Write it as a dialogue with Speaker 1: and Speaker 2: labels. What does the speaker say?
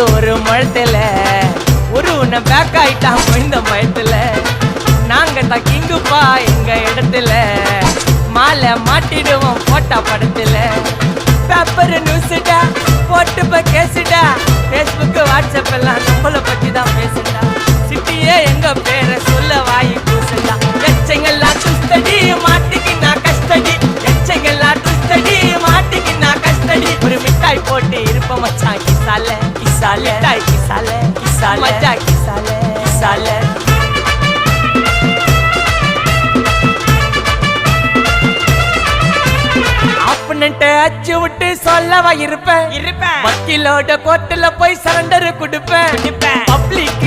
Speaker 1: ஒரு மழத்துல ஒரு உன்னை பேக் ஆயிட்டான் இந்த பயத்துல. நாங்க தான் கிங்குப்பா எங்க இடத்துல, மாலை மாட்டிடுவோம் போட்டா படத்துல. பேப்பர் நியூஸ்டா போட்டு கேசுடா, பேஸ்புக் வாட்ஸ்அப் எல்லாம் நம்மளை பத்தி தான் பேசுடா. சிட்டியே எங்க பேரை சொல்ல வாய் கூசுடா. எச்சங்கெல்லாம் துஸ்தடி மாட்டிக்கினா கஸ்டடி, எச்சங்கெல்லாம் துஸ்தடி மாட்டிக்கினா கஸ்டடி. ஒரு மிட்டாய் போட்டு இருப்ப மச்சான் கிசால கிசால மிட்டாய் கிசால கிசால மச்சா கிசால கிசால. அச்சு விட்டு சொல்லவா இருப்பேன் வக்கீலோட கோர்ட்டுல போய் சரண்டர் கொடுப்பேன். பப்ளிக்